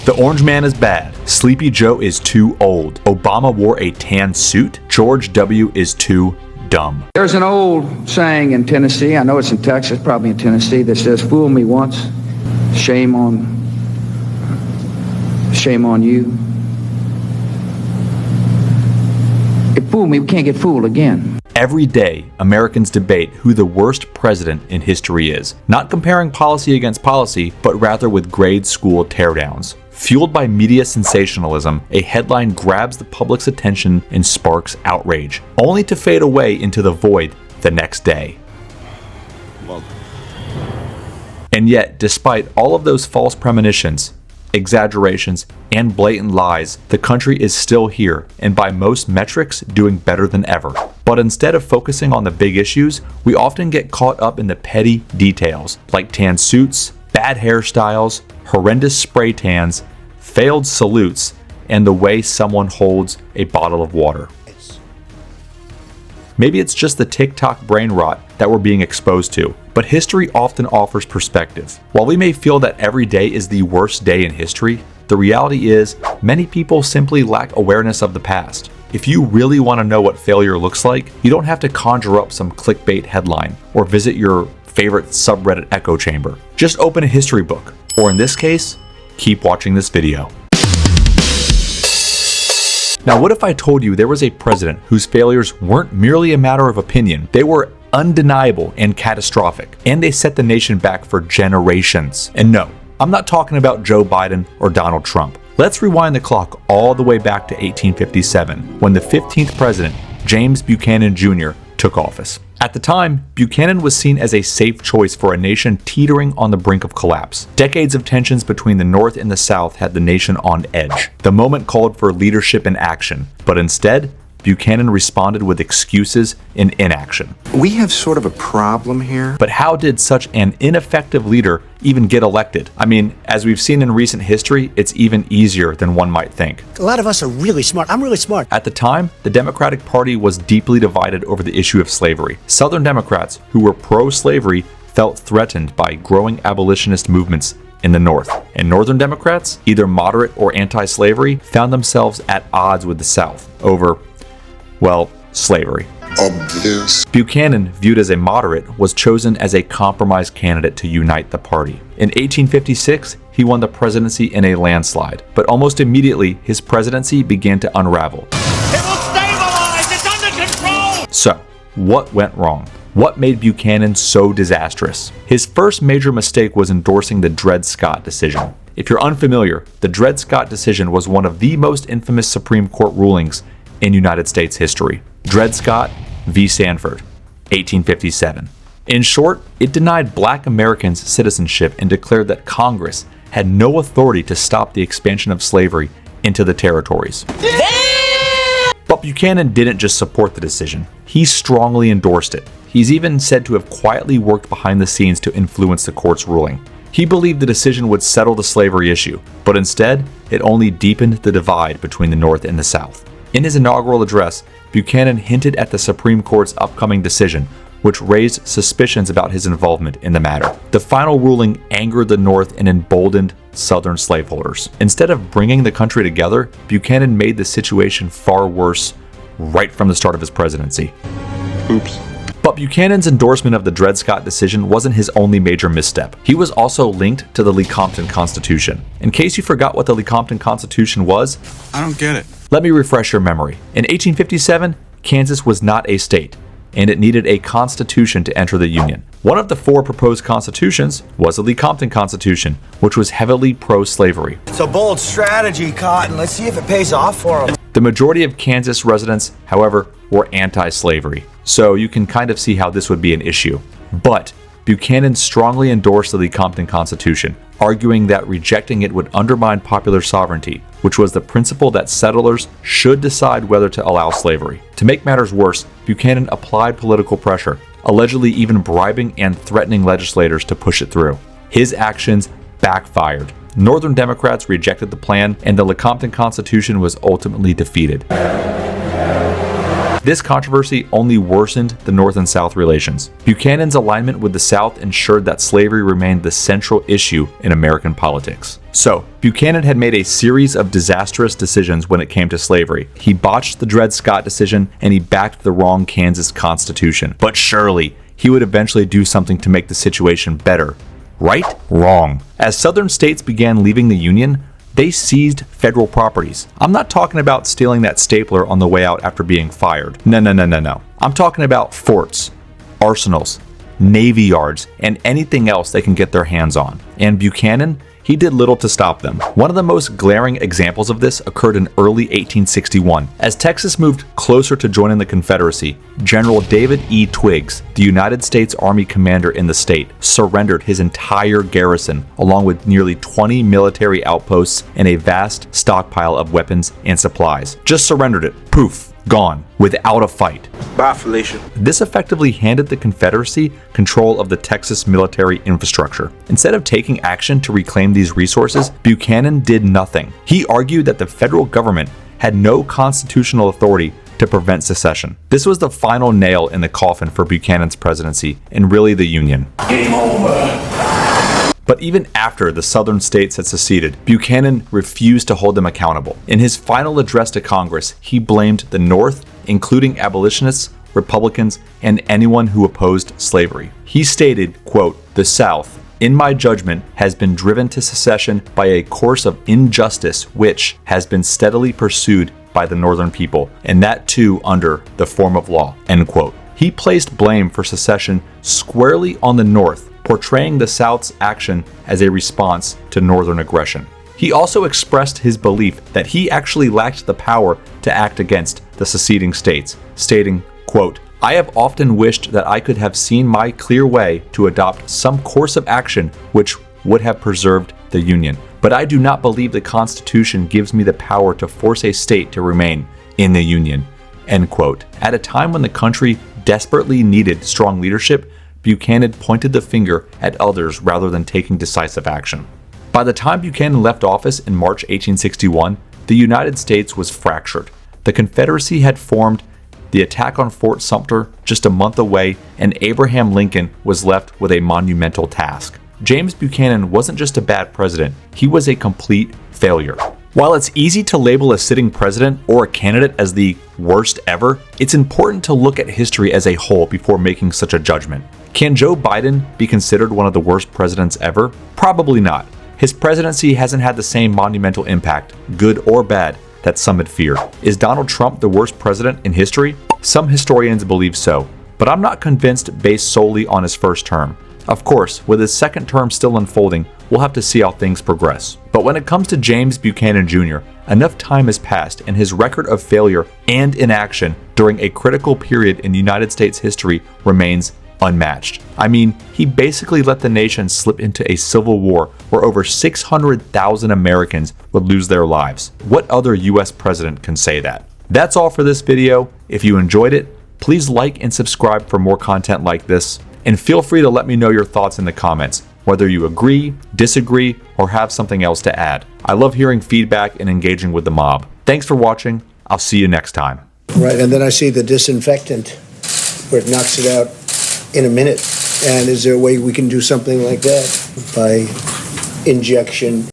The Orange Man is bad. Sleepy Joe is too old. Obama wore a tan suit. George W. is too dumb. There's an old saying in Tennessee, I know it's in Texas, probably in Tennessee, that says, fool me once, shame on you. If fool me, we can't get fooled again. Every day, Americans debate who the worst president in history is, not comparing policy against policy, but rather with grade school teardowns. Fueled by media sensationalism, a headline grabs the public's attention and sparks outrage, only to fade away into the void the next day. And yet, despite all of those false premonitions, exaggerations, and blatant lies, the country is still here, and by most metrics, doing better than ever. But instead of focusing on the big issues, we often get caught up in the petty details, like tan suits, bad hairstyles, horrendous spray tans, failed salutes, and the way someone holds a bottle of water. Maybe it's just the TikTok brain rot that we're being exposed to, but history often offers perspective. While we may feel that every day is the worst day in history, the reality is many people simply lack awareness of the past. If you really want to know what failure looks like, you don't have to conjure up some clickbait headline or visit your favorite subreddit echo chamber. Just open a history book, or in this case, keep watching this video. Now, what if I told you there was a president whose failures weren't merely a matter of opinion, they were undeniable and catastrophic, and they set the nation back for generations? And no, I'm not talking about Joe Biden or Donald Trump. Let's rewind the clock all the way back to 1857, when the 15th president, James Buchanan Jr., took office. At the time, Buchanan was seen as a safe choice for a nation teetering on the brink of collapse. Decades of tensions between the North and the South had the nation on edge. The moment called for leadership and action, but instead, Buchanan responded with excuses and inaction. We have sort of a problem here. But how did such an ineffective leader even get elected? I mean, as we've seen in recent history, it's even easier than one might think. A lot of us are really smart. I'm really smart. At the time, the Democratic Party was deeply divided over the issue of slavery. Southern Democrats, who were pro-slavery, felt threatened by growing abolitionist movements in the North. And Northern Democrats, either moderate or anti-slavery, found themselves at odds with the South over, well, slavery. Obvious. Buchanan, viewed as a moderate, was chosen as a compromise candidate to unite the party. In 1856, he won the presidency in a landslide, but almost immediately, his presidency began to unravel. It will stabilize! It's under control! So, what went wrong? What made Buchanan so disastrous? His first major mistake was endorsing the Dred Scott decision. If you're unfamiliar, the Dred Scott decision was one of the most infamous Supreme Court rulings in United States history. Dred Scott v. Sandford, 1857. In short, it denied Black Americans citizenship and declared that Congress had no authority to stop the expansion of slavery into the territories. But Buchanan didn't just support the decision, he strongly endorsed it. He's even said to have quietly worked behind the scenes to influence the court's ruling. He believed the decision would settle the slavery issue, but instead, it only deepened the divide between the North and the South. In his inaugural address, Buchanan hinted at the Supreme Court's upcoming decision, which raised suspicions about his involvement in the matter. The final ruling angered the North and emboldened Southern slaveholders. Instead of bringing the country together, Buchanan made the situation far worse right from the start of his presidency. Oops. But Buchanan's endorsement of the Dred Scott decision wasn't his only major misstep. He was also linked to the Lecompton Constitution. In case you forgot what the Lecompton Constitution was, I don't get it. let me refresh your memory. In 1857, Kansas was not a state, and it needed a constitution to enter the Union. One of the four proposed constitutions was the Lecompton Constitution, which was heavily pro-slavery. It's a bold strategy, Cotton. Let's see if it pays off for them. The majority of Kansas residents, however, were anti-slavery, so you can kind of see how this would be an issue. But Buchanan strongly endorsed the Lecompton Constitution, arguing that rejecting it would undermine popular sovereignty, which was the principle that settlers should decide whether to allow slavery. To make matters worse, Buchanan applied political pressure, allegedly even bribing and threatening legislators to push it through. His actions backfired. Northern Democrats rejected the plan, and the Lecompton Constitution was ultimately defeated. This controversy only worsened the North and South relations. Buchanan's alignment with the South ensured that slavery remained the central issue in American politics. So, Buchanan had made a series of disastrous decisions when it came to slavery. He botched the Dred Scott decision and he backed the wrong Kansas Constitution. But surely, he would eventually do something to make the situation better. Right? Wrong. As Southern states began leaving the Union, they seized federal properties. I'm not talking about stealing that stapler on the way out after being fired. No. I'm talking about forts, arsenals, navy yards, and anything else they can get their hands on. And Buchanan, he did little to stop them. One of the most glaring examples of this occurred in early 1861. As Texas moved closer to joining the Confederacy, General David E. Twiggs, the United States Army commander in the state, surrendered his entire garrison, along with nearly 20 military outposts and a vast stockpile of weapons and supplies. Just surrendered it. Poof. Gone. Without a fight. Bye, Felicia. This effectively handed the Confederacy control of the Texas military infrastructure. Instead of taking action to reclaim these resources, Buchanan did nothing. He argued that the federal government had no constitutional authority to prevent secession. This was the final nail in the coffin for Buchanan's presidency and really the Union. Game over. But even after the Southern states had seceded, Buchanan refused to hold them accountable. In his final address to Congress, he blamed the North, including abolitionists, Republicans, and anyone who opposed slavery. He stated, quote, "The South, in my judgment, has been driven to secession by a course of injustice which has been steadily pursued by the Northern people, and that too under the form of law," end quote. He placed blame for secession squarely on the North, portraying the South's action as a response to Northern aggression. He also expressed his belief that he actually lacked the power to act against the seceding states, stating, quote, "I have often wished that I could have seen my clear way to adopt some course of action which would have preserved the Union. But I do not believe the Constitution gives me the power to force a state to remain in the Union," end quote. At a time when the country desperately needed strong leadership, Buchanan pointed the finger at others rather than taking decisive action. By the time Buchanan left office in March 1861, the United States was fractured. The Confederacy had formed, the attack on Fort Sumter just a month away, and Abraham Lincoln was left with a monumental task. James Buchanan wasn't just a bad president, he was a complete failure. While it's easy to label a sitting president or a candidate as the worst ever, it's important to look at history as a whole before making such a judgment. Can Joe Biden be considered one of the worst presidents ever? Probably not. His presidency hasn't had the same monumental impact, good or bad, that some had feared. Is Donald Trump the worst president in history? Some historians believe so, but I'm not convinced based solely on his first term. Of course, with his second term still unfolding, we'll have to see how things progress. But when it comes to James Buchanan Jr., enough time has passed and his record of failure and inaction during a critical period in United States history remains unmatched. I mean, he basically let the nation slip into a civil war where over 600,000 Americans would lose their lives. What other US president can say that? That's all for this video. If you enjoyed it, please like and subscribe for more content like this. And feel free to let me know your thoughts in the comments, whether you agree, disagree, or have something else to add. I love hearing feedback and engaging with the mob. Thanks for watching. I'll see you next time. Right, and then I see the disinfectant where it knocks it out in a minute. And is there a way we can do something like that by injection?